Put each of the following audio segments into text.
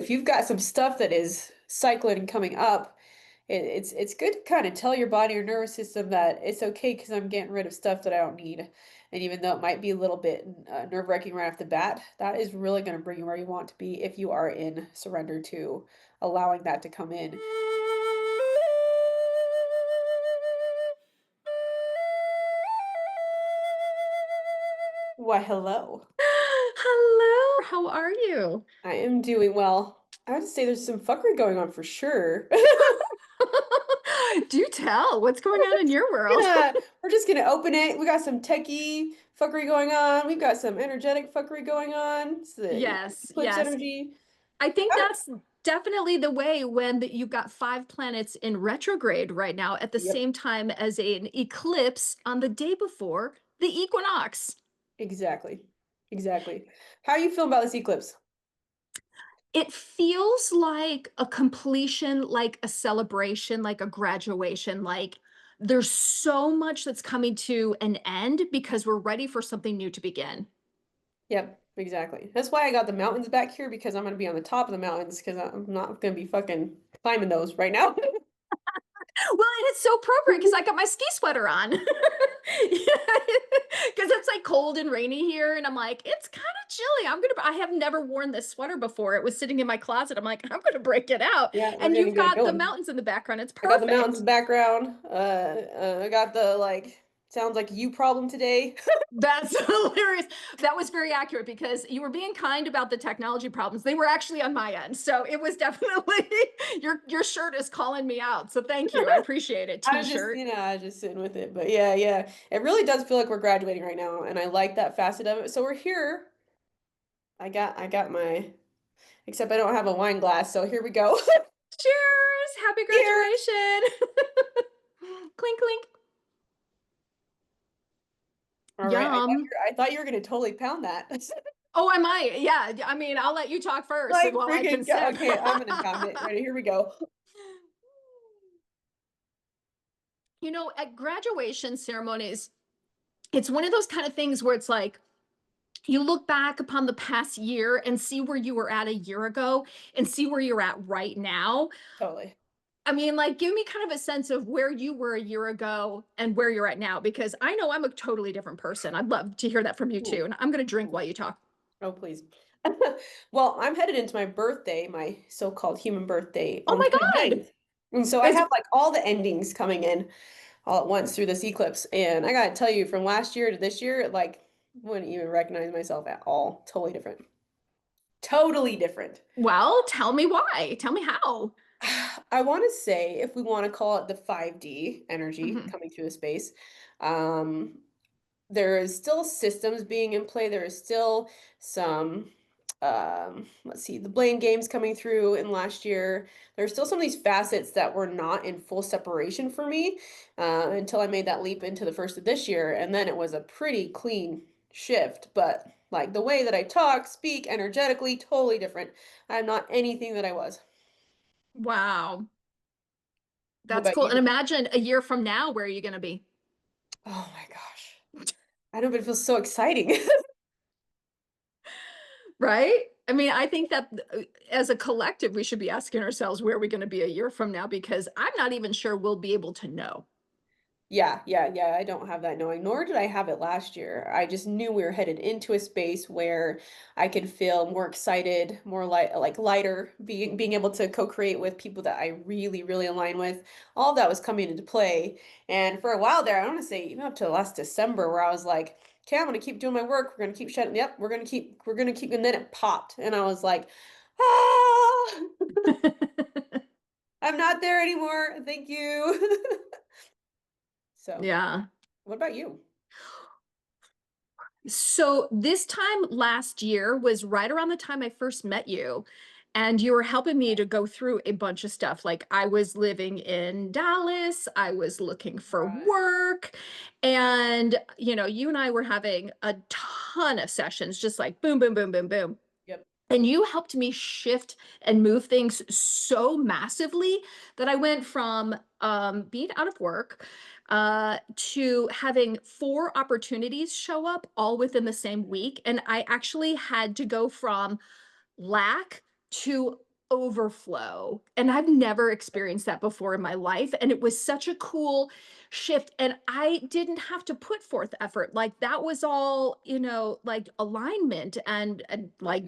If you've got some stuff that is cycling and coming up, it's good to kind of tell your body or nervous system that it's okay because I'm getting rid of stuff that I don't need. And even though it might be a little bit nerve-wracking right off the bat, that is really going to bring you where you want to be if you are in surrender to allowing that to come in. Why, hello. Hello, how are you? I am doing well. I would say there's some fuckery going on for sure. Do tell. What's going on in your world? We're just gonna open it. We got some techie fuckery going on. We've got some energetic fuckery going on. It's the Yes, eclipse yes. energy. I think Oh, that's definitely the way when you've got five planets in retrograde right now at the yep, same time as an eclipse on the day before the equinox. exactly. Exactly. How are you feeling about this eclipse? It feels like a completion, like a celebration, like a graduation, like there's so much that's coming to an end because we're ready for something new to begin. Yep, exactly. That's why I got the mountains back here because I'm gonna be on the top of the mountains because I'm not gonna be fucking climbing those right now. Well, and it's so appropriate because I got my ski sweater on. Because it's like cold and rainy here, and I'm like, it's kind of chilly. I have never worn this sweater before. It was sitting in my closet. I'm like, I'm gonna break it out. Yeah, we're And gonna you've get it got the going. mountains in the background. It's I got the mountains in perfect. the background. I got the like sounds like you problem today. That's hilarious. That was very accurate because you were being kind about the technology problems. They were actually on my end. So it was definitely your shirt is calling me out. So thank you. I appreciate it. I was just, T-shirt. I was just sitting with it. But yeah, yeah. It really does feel like we're graduating right now, and I like that facet of it. So we're here. I got my except I don't have a wine glass, so here we go. Cheers! Happy Cheers. graduation. Clink clink. All right. Yum. I thought you were gonna totally pound that. Oh, am I? Yeah. I mean, I'll let you talk first Like while I can freaking sip. okay, I'm gonna pound it. Ready, here we go. At graduation ceremonies, it's one of those kind of things where it's like you look back upon the past year and see where you were at a year ago and see where you're at right now. Totally. I mean, like, give me kind of a sense of where you were a year ago and where you're at now, because I know I'm a totally different person. I'd love to hear that from you too. Ooh, And I'm going to drink ooh. while you talk. Oh, please. Well, I'm headed into my birthday, my so-called human birthday Oh on the my God. 29th. And so I It's have like all the endings coming in all at once through this eclipse. And I gotta tell you, from last year to this year, like wouldn't even recognize myself at all. Totally different. Totally different. Well, tell me why. Tell me how. I want to say, if we want to call it the 5D energy Mhm. coming through the space, um, there is still systems being in play. There is still some, let's see, the blame games coming through in last year. There's still some of these facets that were not in full separation for me until I made that leap into the first of this year. And then it was a pretty clean shift. But like the way that I talk, speak energetically, totally different. I'm not anything that I was. Wow. What That's about cool. And you? imagine a year from now, where are you going to be? Oh my gosh. I know, but it feels so exciting. Right? I mean, I think that as a collective, we should be asking ourselves, where are we going to be a year from now? Because I'm not even sure we'll be able to know. Yeah, yeah, yeah. I don't have that knowing, nor did I have it last year. I just knew we were headed into a space where I could feel more excited, more like lighter, being able to co-create with people that I really, really align with. All of that was coming into play. And for a while there, I want to say even up to last December, where I was like, okay, I'm gonna keep doing my work. We're gonna keep shutting. Yep, we're gonna keep, and then it popped, and I was like, ah, I'm not there anymore. Thank you. So, Yeah. what about you? So this time last year was right around the time I first met you. And you were helping me to go through a bunch of stuff. Like I was living in Dallas, I was looking for Right. work. And, you and I were having a ton of sessions, just like boom, boom, boom, boom, boom. Yep. And you helped me shift and move things so massively that I went from being out of work to having four opportunities show up all within the same week. And I actually had to go from lack to overflow. And I've never experienced that before in my life. And it was such a cool shift. And I didn't have to put forth effort. Like that was all, like alignment and like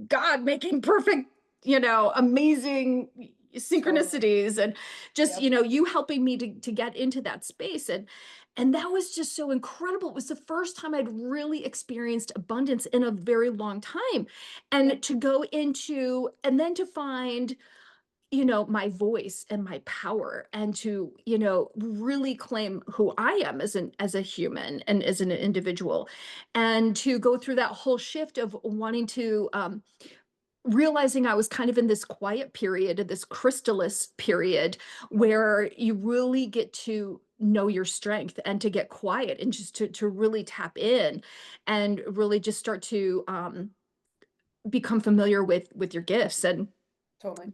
God making perfect, amazing Totally. synchronicities and just, Yep. you helping me to get into that space. And that was just so incredible. It was the first time I'd really experienced abundance in a very long time. Yep. And to go into, and then to find, my voice and my power and to, really claim who I am as a human and as an individual. And to go through that whole shift of wanting to realizing I was kind of in this quiet period, this chrysalis period, Yep. where you really get to know your strength and to get quiet and just to really tap in and really just start to become familiar with your gifts. And Totally.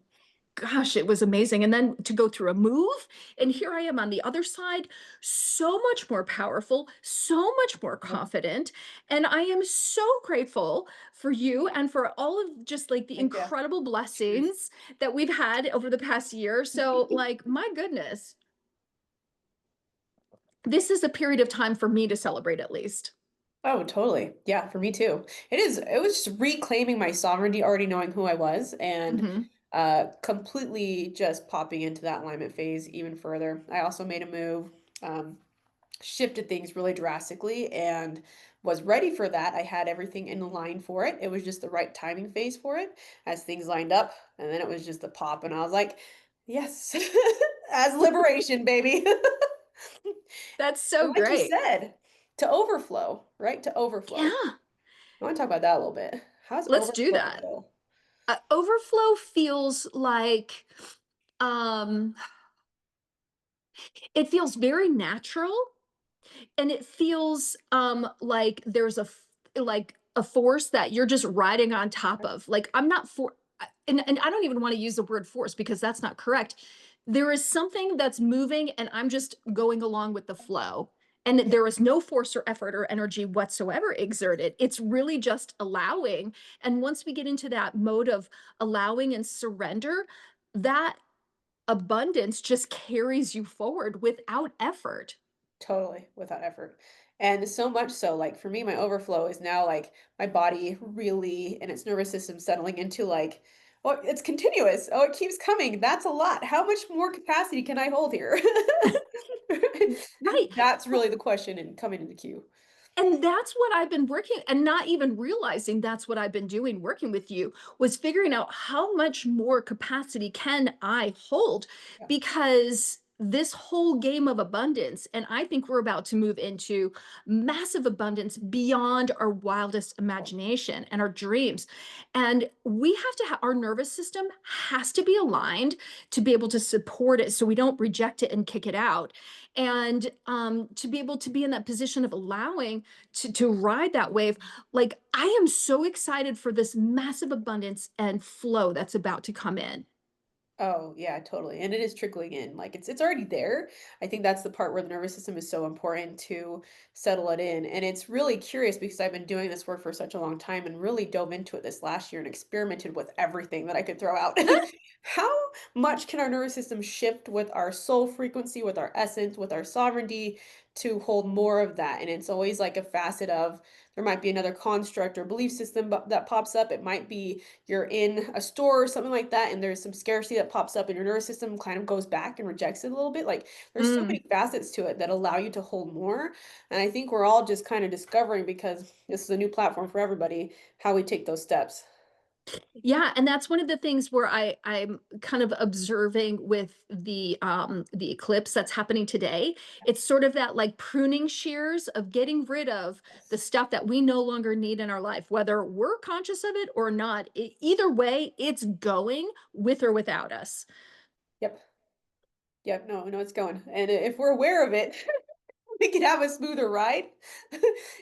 gosh, it was amazing. And then to go through a move, and here I am on the other side, so much more powerful, so much more Yep. confident. And I am so grateful for you and for all of just like the Thank you. incredible Cheers. blessings that we've had over the past year. So, like, my goodness, this is a period of time for me to celebrate at least. Oh, totally. Yeah, for me too. It was just reclaiming my sovereignty, already knowing who I was, and Hmm. completely just popping into that alignment phase even further. I also made a move, um, shifted things really drastically, and was ready for that. I had everything in line for it. It was just the right timing phase for it as things lined up, and then it was just the pop, and I was like, yes, as liberation, baby. That's And so like you great. said, to overflow, right? To overflow. Yeah, I want to talk about that a little bit. How does let's do overflow that. feel? Overflow feels like, um, it feels very natural. And it feels like there's like a force that you're just riding on top of. Like I'm not for and I don't even want to use the word force because that's not correct. There is something that's moving and I'm just going along with the flow. And Yeah, there is no force or effort or energy whatsoever exerted. It's really just allowing. And once we get into that mode of allowing and surrender, that abundance just carries you forward without effort. totally, without effort. And so much so, like for me, my overflow is now like my body really and its nervous system settling into like, oh, it's continuous. Oh, it keeps coming. That's a lot. How much more capacity can I hold here? Right. That's really the question and coming into queue. And that's what I've been working and not even realizing that's what I've been doing working with you was figuring out how much more capacity can I hold Yeah, because this whole game of abundance and I think we're about to move into massive abundance beyond our wildest oh, imagination and our dreams and we have to our nervous system has to be aligned to be able to support it so we don't reject it and kick it out and to be able to be in that position of allowing to ride that wave. Like I am so excited for this massive abundance and flow that's about to come in. oh, yeah, totally, and it is trickling in, like, it's already there. I think that's the part where the nervous system is so important to settle it in, and it's really curious because I've been doing this work for such a long time and really dove into it this last year and experimented with everything that I could throw out. How much can our nervous system shift with our soul frequency, with our essence, with our sovereignty to hold more of that? And it's always like a facet of there might be another construct or belief system that pops up. It might be you're in a store or something like that, and there's some scarcity that pops up, and your nervous system kind of goes back and rejects it a little bit. Like there's so Mm. many facets to it that allow you to hold more. And I think we're all just kind of discovering because this is a new platform for everybody, how we take those steps. Yeah, and that's one of the things where I'm kind of observing with the eclipse that's happening today. It's sort of that like pruning shears of getting rid of the Yes. stuff that we no longer need in our life, whether we're conscious of it or not. Either way, it's going with or without us. Yep. Yep. No, no, it's going. And if we're aware of it, we can have a smoother ride.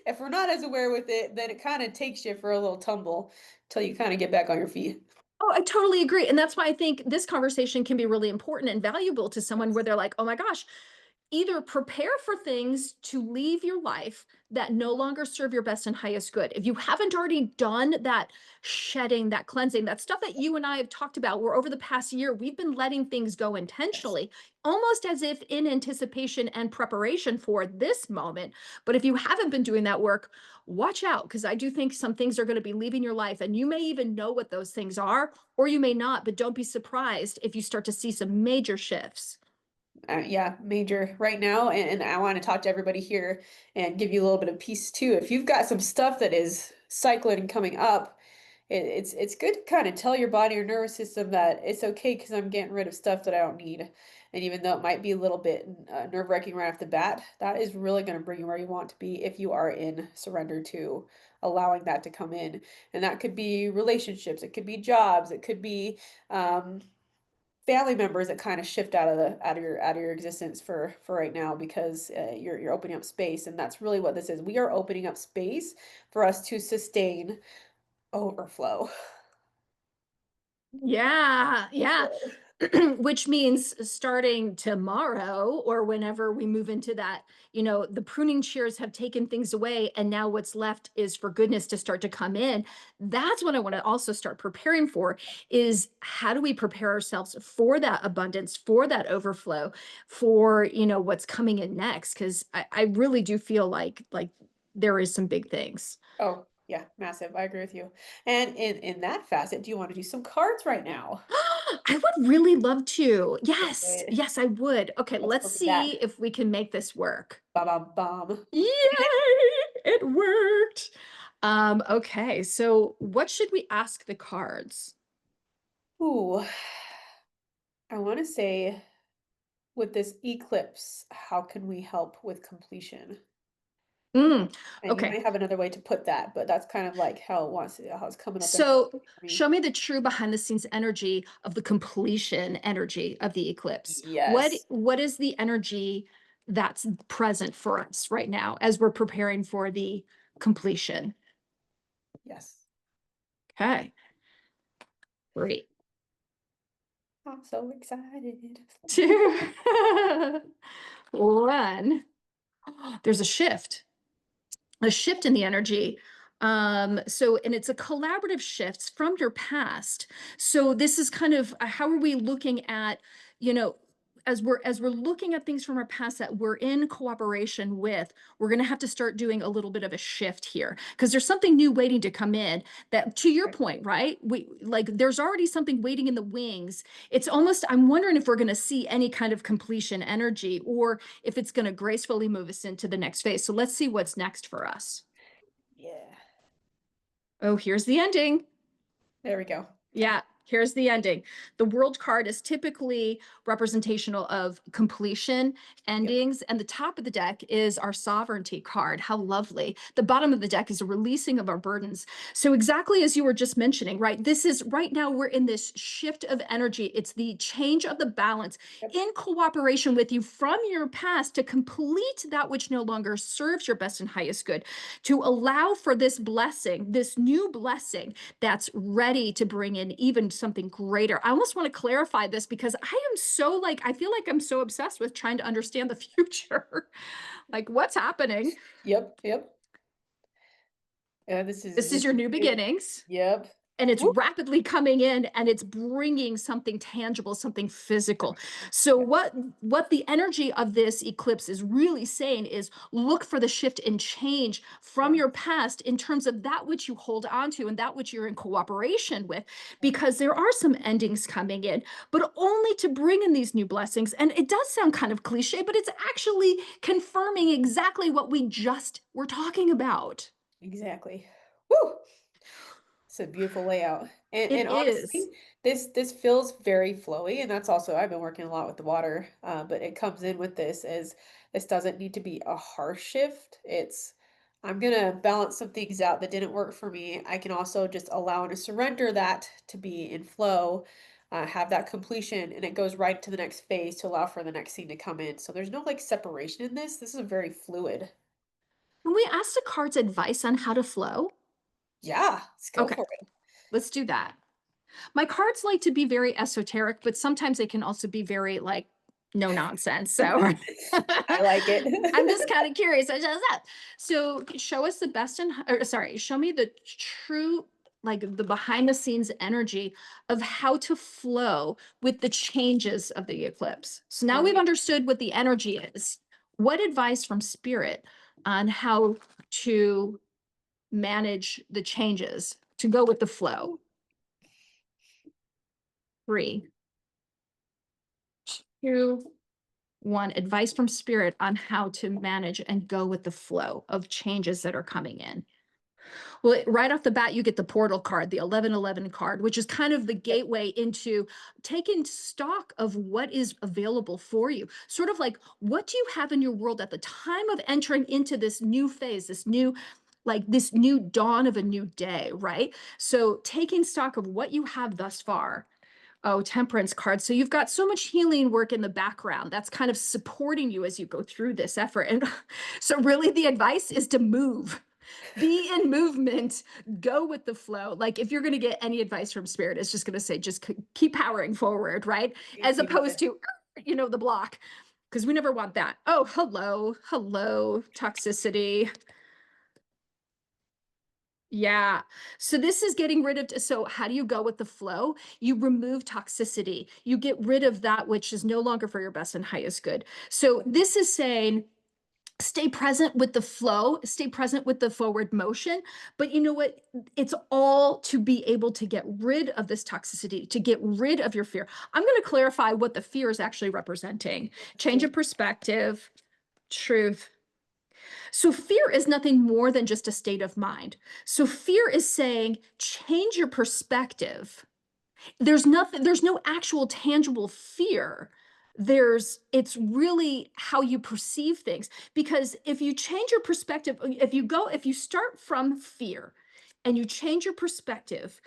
If we're not as aware with it, then it kind of takes you for a little tumble till you kind of get back on your feet. Oh, I totally agree. And that's why I think this conversation can be really important and valuable to someone where Yes. they're like, oh my gosh, either prepare for things to leave your life that no longer serve your best and highest good. If you haven't already done that shedding, that cleansing, that stuff that you and I have talked about, where over the past year we've been letting things go Yes. intentionally, almost as if in anticipation and preparation for this moment. But if you haven't been doing that work, watch out, because I do think some things are going to be leaving your life, and you may even know what those things are, or you may not, but don't be surprised if you start to see some major shifts. Yeah, major right now, and I want to talk to everybody here and give you a little bit of peace too. If you've got some stuff that is cycling and coming up, it's good to kind of tell your body or nervous system that it's okay because I'm getting rid of stuff that I don't need. And even though it might be a little bit nerve-wracking right off the bat, that is really going to bring you where you want to be if you are in surrender to allowing that to come in. And that could be relationships, it could be jobs, it could be um, family members that kind of shift out of your existence for right now because you're opening up space, and that's really what this is. We are opening up space for us to sustain overflow. Yeah, yeah. So, Which means starting tomorrow or whenever we move into that, the pruning shears have taken things away, and now what's left is for goodness to start to come in. That's what I want to also start preparing for, is how do we prepare ourselves for that abundance, for that overflow, for, what's coming in next? Because I really do feel like there is some big things. oh yeah, massive. I agree with you. And in that facet, do you want to do some cards right now? I would really love to. Can't Yes, wait. yes, I would. Okay, Let's let's look at that. see if we can make this work. Bam, bam, bam. Yay! It worked. Okay, so what should we ask the cards? Ooh, I want to say with this eclipse, how can we help with completion? Mm, And you okay, might have another way to put that, but that's kind of like how it's coming up in so for me. show me the true behind the scenes energy of the completion energy of the eclipse. What Yes. what is the energy that's present for us right now as we're preparing for the completion? Yes. Okay, great. I'm so excited. Two, one. There's a shift in the energy. So, and it's a collaborative shift from your past. So this is kind of how are we looking at, you know, as we're looking at things from our past that we're in cooperation with, we're going to have to start doing a little bit of a shift here because there's something new waiting to come in. That, to your Okay. point, right? We like there's already something waiting in the wings. It's almost, I'm wondering if we're going to see any kind of completion energy, or if it's going to gracefully move us into the next phase. So let's see what's next for us. Yeah. Oh, here's the ending. There we go. Yeah, here's the ending. The world card is typically representational of completion, Yep. endings, and the top of the deck is our sovereignty card. How lovely. The bottom of the deck is a releasing of our burdens. So, exactly as you were just mentioning, right? This is right now, we're in this shift of energy. It's the change of the balance Yep. in cooperation with you from your past to complete that which no longer serves your best and highest good, to allow for this blessing, this new blessing that's ready to bring in even something greater. I almost want to clarify this because I am so like, I feel like I'm so obsessed with trying to understand the future. Like, what's happening? Yep. Yep. This is This is your new good. beginnings, Yep. and it's Woo. rapidly coming in, and it's bringing something tangible, something physical. So Yep. what the energy of this eclipse is really saying is look for the shift and change from Yeah. your past in terms of that which you hold on to and that which you're in cooperation with, Yep. because there are some endings coming in, but only to bring in these new blessings. And it does sound kind of cliche, but it's actually confirming exactly what we just were talking about. Exactly. Woo. It's a beautiful layout. It And is. honestly, this feels very flowy, and that's also I've been working a lot with the water, but it comes in with this as this doesn't need to be a harsh shift. It's I'm gonna balance some things out that didn't work for me. I can also just allow and surrender that to be in flow, have that completion, and it goes right to the next phase to allow for the next thing to come in. So there's no like separation in this. This is very fluid. Can we ask the cards advice on how to flow? Yeah, let's go Okay, for it. let's do that. My cards like to be very esoteric, but sometimes they can also be very like no nonsense. So I like it. I'm just kind of curious. I just that. So show us the best and or sorry, show me the true like the behind the scenes energy of how to flow with the changes of the eclipse. So now we've Okay. understood what the energy is. What advice from spirit on how to manage the changes to go with the flow? 3, 2, 1. Advice from spirit on how to manage and go with the flow of changes that are coming in. Well, right off the bat, you get the portal card, the 1111 card, which is kind of the Yep. gateway into taking stock of what is available for you. Sort of like, what do you have in your world at the time of entering into this new phase, this new like this new dawn of a new day, right? So taking stock of what you have thus far. Oh, temperance card. So you've got so much healing work in the background that's kind of supporting you as you go through this effort. And so really the advice is to move. Be in movement, go with the flow. Like if you're going to get any advice from spirit, it's just going to say just keep powering forward, right? As opposed Yeah. to the block, because we never want that. Oh, hello, toxicity. Yeah. So this is getting rid of, so how do you go with the flow? You remove toxicity. You get rid of that which is no longer for your best and highest good. So this is saying stay present with the flow, stay present with the forward motion. But you know what? It's all to be able to get rid of this toxicity, to get rid of your fear. I'm going to clarify what the fear is actually representing. Change of perspective, truth. So fear is nothing more than just a state of mind. So fear is saying, change your perspective. There's no actual tangible fear. It's really how you perceive things. Because if you change your perspective, if you start from fear and you change your perspective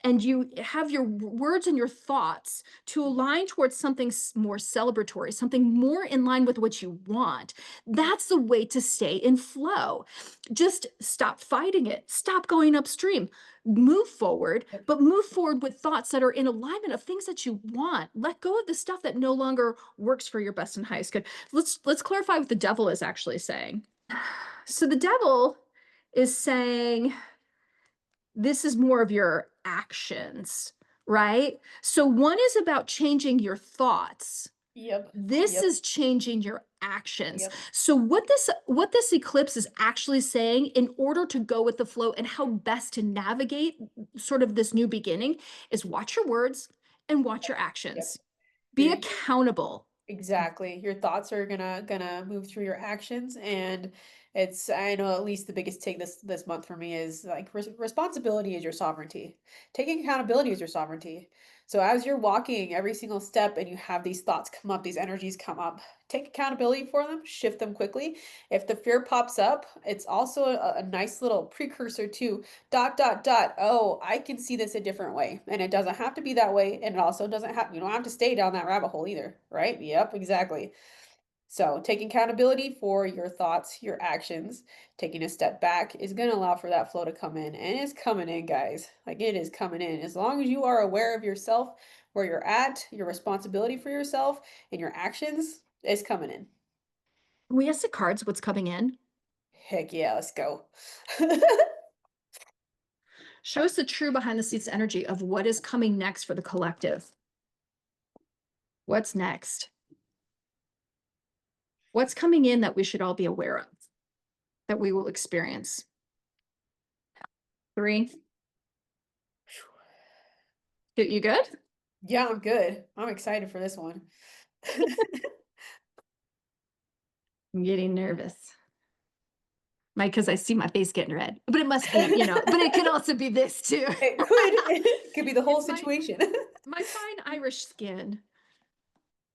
and you have your words and your thoughts to align towards something more celebratory, something more in line with what you want, that's the way to stay in flow. Just stop fighting it, stop going upstream, move forward, Yep. but move forward with thoughts that are in alignment of things that you want. Let go of the stuff that no longer works for your best and highest good. Let's clarify what the devil is actually saying. So the devil is saying this is more of your actions, right? So one is about changing your thoughts. Yep. This Yep. is changing your actions. Yep. So what this eclipse is actually saying in order to go with the flow and how best to navigate sort of this new beginning is watch your words and watch your Yep. actions. Be You're accountable. Exactly. Your thoughts are gonna move through your actions, and it's I know at least the biggest take this month for me is like responsibility is your sovereignty. Taking accountability is your sovereignty. So as you're walking every single step and you have these thoughts come up, these energies come up, take accountability for them, shift them quickly. If the fear pops up, it's also a nice little precursor to dot dot dot. Oh, I can see this a different way. And it doesn't have to be that way. And it also doesn't have, you don't have to stay down that rabbit hole either, right? Yep, exactly. So taking accountability for your thoughts, your actions, taking a step back is going to allow for that flow to come in. And it's coming in, guys. Like it is coming in. As long as you are aware of yourself, where you're at, your responsibility for yourself, and your actions, it's coming in. We ask the cards what's coming in. Heck yeah, let's go. Show us the true behind the scenes energy of what is coming next for the collective. What's next? What's coming in that we should all be aware of, that we will experience? 3. You good? Yeah, I'm good. I'm excited for this one. I'm getting nervous. Because I see my face getting red, but it must be, but it could also be this too. It could. It could be the whole It's my situation. my fine Irish skin.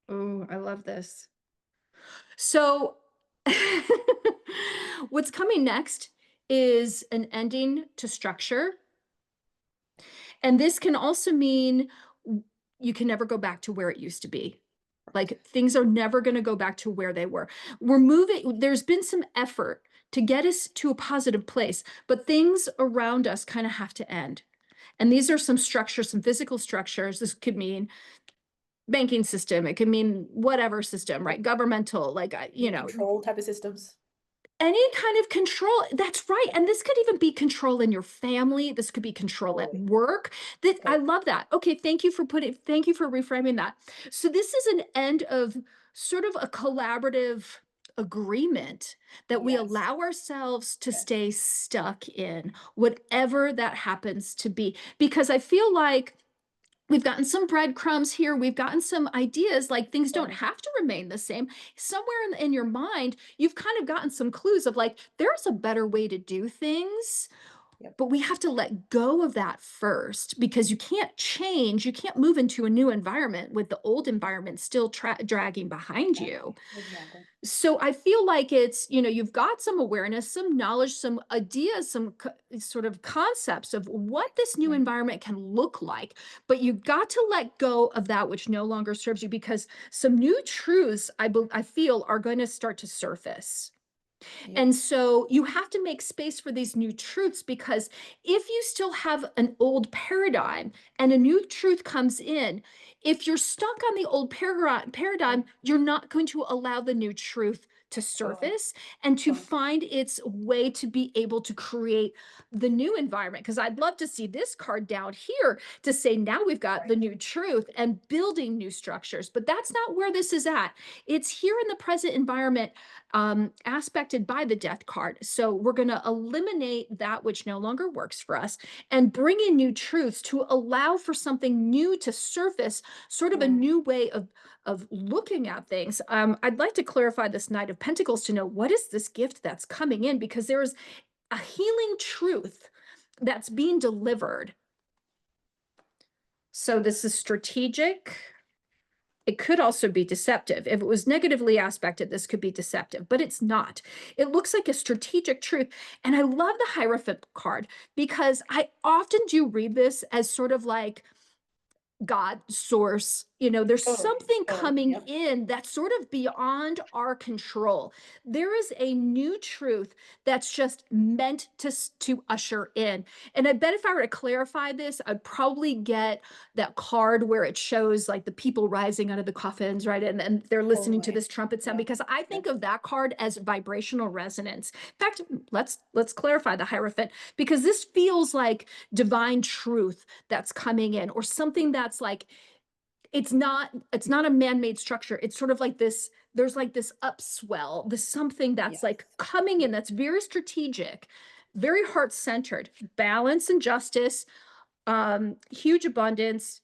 Oh, I love this. So what's coming next is an ending to structure. And this can also mean you can never go back to where it used to be. Like things are never going to go back to where they were. We're moving, there's been some effort to get us to a positive place, but things around us kind of have to end. And these are some structures, some physical structures. This could mean banking system, it can mean whatever system, right? Yep. Governmental, like, Any control type of systems. any kind of control. That's right. Yep. And this could even be control in your family. This could be control at Totally. work. That I Okay. love that. Okay, thank you for reframing that. So this is an end of sort of a collaborative agreement that we Yes. allow ourselves to Yes. stay stuck in whatever that happens to be. Because I feel like we've gotten some breadcrumbs here. We've gotten some ideas like things don't Totally. have to remain the same. Somewhere in your mind, you've kind of gotten some clues of like, there's a better way to do things, Yep. but we have to let go of that first because you can't change. You can't move into a new environment with the old environment still dragging behind you. Exactly. Exactly. So I feel like it's, you've got some awareness, some knowledge, some ideas, some sort of concepts of what this new Right. environment can look like, but you've got to let go of that which no longer serves you because some new truths I feel are going to start to surface. Yep. And so you have to make space for these new truths because if you still have an old paradigm and a new truth comes in, if you're stuck on the old paradigm, you're not going to allow the new truth to Totally. surface and to Totally. find its way to be able to create the new environment. Because I'd love to see this card down here to say now we've got Right. the new truth and building new structures. But that's not where this is at. It's here in the present environment aspected by the death card. So we're going to eliminate that which no longer works for us and bring in new truths to allow for something new to surface, sort of a Yeah. new way of looking at things. I'd like to clarify this Knight of Pentacles to know what is this gift that's coming in because there is a healing truth that's being delivered. So this is strategic. It could also be deceptive. If it was negatively aspected, this could be deceptive, but it's not. It looks like a strategic truth. And I love the Hierophant card because I often do read this as sort of like God, source, there's Totally. something Totally. coming Yep. in that's sort of beyond our control. There is a new truth that's just meant to usher in. And I bet if I were to clarify this, I'd probably get that card where it shows like the people rising out of the coffins, right? And they're listening to Totally. this trumpet sound Yeah. because I Yep. think of that card as vibrational resonance. In fact, let's clarify the Hierophant because this feels like divine truth that's coming in or something that's like it's not a man-made structure. It's sort of like this there's like this upswell, this something that's Yes. like coming in Yep. that's very strategic, very heart-centered, balance and justice, huge abundance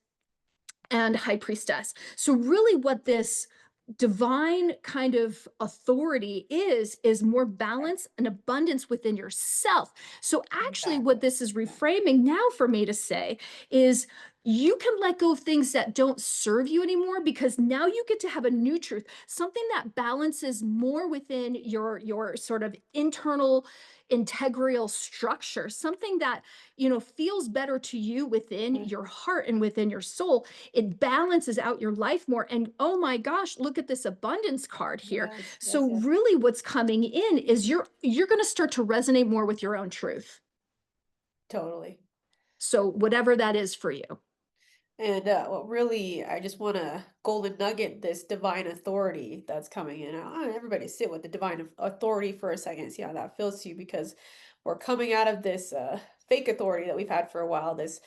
and high priestess. So really what this divine kind of authority is more Right. balance and abundance within yourself. So actually what Exactly. this is Yeah. reframing now for me to say is you can let go of things that don't serve you anymore because now you get to have a new truth, something that balances more within your sort of internal integral structure, something that feels better to you within your Mhm. heart and within your soul. It balances out your life more. And oh my gosh, look at this abundance card here. Yes. Yes. So Yes. really what's coming in is you're going to start to resonate more with your own truth. Totally. So whatever that is for you. And what really, I just want to golden nugget this divine authority that's coming in. I want everybody sit with the divine authority for a second, see how that feels to you, because we're coming out of this fake authority that we've had for a while, this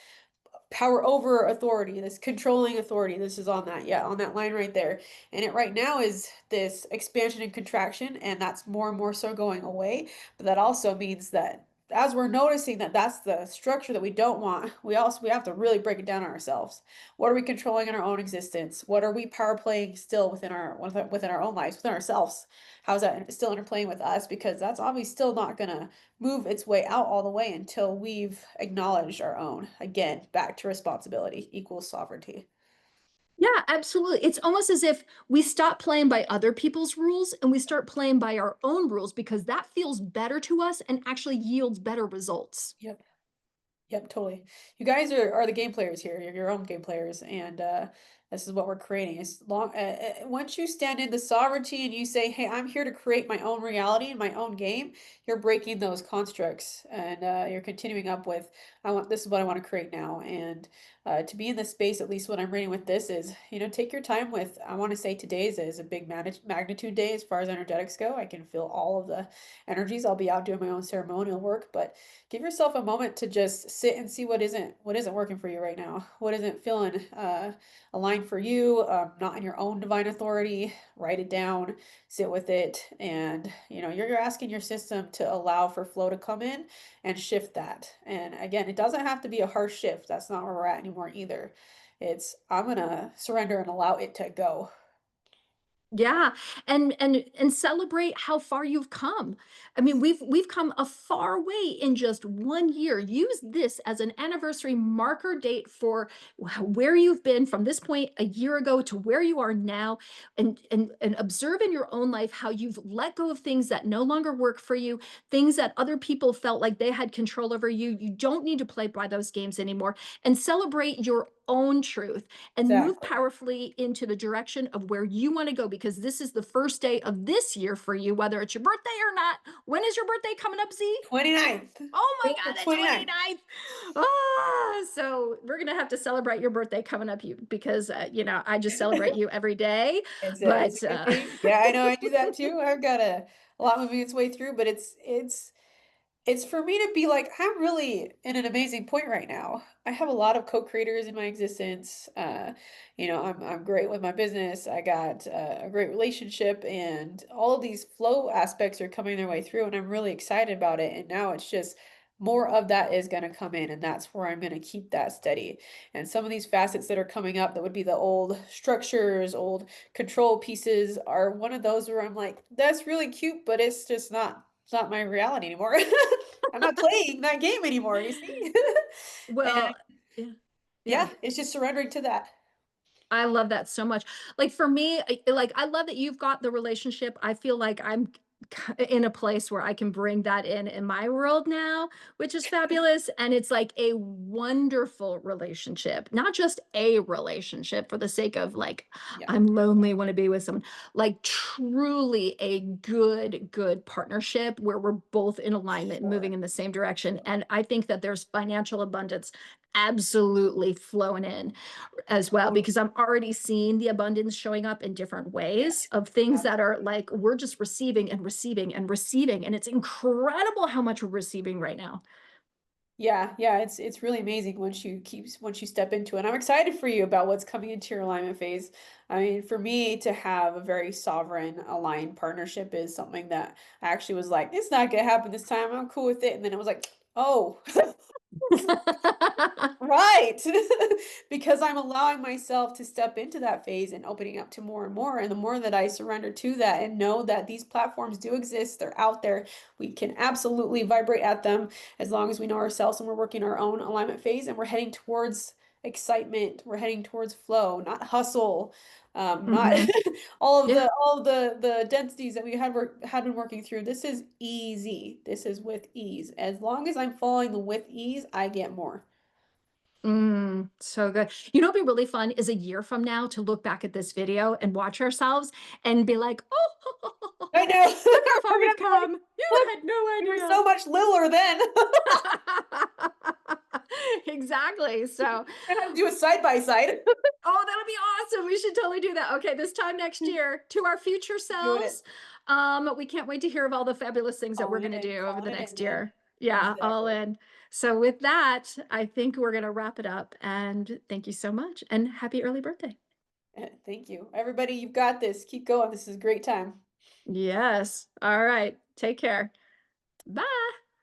power over authority, this controlling authority. This is on that, yeah, on that line right there. And it right now is this expansion and contraction, and that's more and more so going away. But that also means that as we're noticing that that's the structure that we don't want, we have to really break it down on ourselves. What are we controlling in our own existence? What are we power playing still within our own lives, within ourselves? How's that still interplaying with us? Because that's obviously still not gonna move its way out all the way until we've acknowledged our own. Again, back to responsibility equals sovereignty. Yeah, absolutely. It's almost as if we stop playing by other people's rules and we start playing by our own rules because that feels better to us and actually yields better results. Yep. Yep, totally. You guys are the game players here. You're your own game players, and This is what we're creating. As long once you stand in the sovereignty and you say, "Hey, I'm here to create my own reality and my own game," you're breaking those constructs and you're continuing up with, "I want this is what I want to create now." And to be in this space, at least what I'm reading with this is, take your time with. I want to say today's is a big magnitude day as far as energetics go. I can feel all of the energies. I'll be out doing my own ceremonial work, but give yourself a moment to just sit and see what isn't working for you right now, what isn't feeling aligned for you, not in your own divine authority. Write it down, sit with it, and you're asking your system to allow for flow to come in and shift that. And again, it doesn't have to be a harsh shift. That's not where we're at anymore either. It's I'm gonna surrender and allow it to go. Yeah, and celebrate how far you've come. I mean, we've come a far way in just 1 year. Use this as an anniversary marker date for where you've been from this point a year ago to where you are now, and observe in your own life how you've let go of things that no longer work for you, things that other people felt like they had control over you. You don't need to play by those games anymore, and celebrate your own truth and move Exactly. powerfully into the direction of where you want to go, because this is the first day of this year for you, whether it's your birthday or not. When is your birthday coming up, Z? 29th. Oh my April God, the 29th. 29th. Ah, so we're gonna have to celebrate your birthday coming up, you because I just celebrate you every day. It's But a good thing. Yeah, I know I do that too. I've got a lot moving its way through, but it's for me to be like, I'm really in an amazing point right now. I have a lot of co-creators in my existence. I'm great with my business. I got a great relationship, and all of these flow aspects are coming their way through, and I'm really excited about it. And now it's just more of that is going to come in, and that's where I'm going to keep that steady. And some of these facets that are coming up that would be the old structures, old control pieces are one of those where I'm like, that's really cute, but it's not my reality anymore. I'm not playing that game anymore, you see? And well, yeah, yeah, yeah. it's just surrendering to that. I love that so much. Like for me, like I love that you've got the relationship. I feel like I'm in a place where I can bring that in my world now, which is fabulous. And it's like a wonderful relationship, not just a relationship for the sake of like, Yeah, I'm lonely, want to be with someone, like truly a good partnership where we're both in alignment, moving sure. in the same direction. And I think that there's financial abundance absolutely flowing in as well, Totally. because I'm already seeing the abundance showing up in different Yeah, ways of things that are absolutely. like we're just receiving and receiving and receiving. And it's incredible how much we're receiving right now. Yeah, yeah, it's really amazing once you step into it. I'm excited for you about what's coming into your alignment phase. I mean, for me to have a very sovereign aligned partnership is something that I actually was like, it's not gonna happen this time. I'm cool with it. And then it was like, oh, right. Because I'm allowing myself to step into that phase and opening up to more and more. And the more that I surrender to that and know that these platforms do exist, they're out there, we can absolutely vibrate at them as long as we know ourselves and we're working our own alignment phase and we're heading towards excitement. We're heading towards flow, not hustle. Not Hmm. all of Yeah. the densities that we had been working through. This is easy. This is with ease. As long as I'm following the with ease, I get more. So good. You know, what'd be really fun is a year from now to look back at this video and watch ourselves and be like, I oh, know. look how far We're we've gonna be like, come. You look, had no we were so idea. much littler then. Exactly. So, And I do a side by side. oh, that'll be awesome. We should totally do that. Okay, this time next year, to our future Doing it. selves. We can't wait to hear of all the fabulous things that we're Calling going it to in, do over calling the it in next then. year. Yeah, all Exactly. in. So with that, I think we're going to wrap it up, and thank you so much and happy early birthday. Thank you. Everybody, you've got this. Keep going. This is a great time. Yes. All right. Take care. Bye.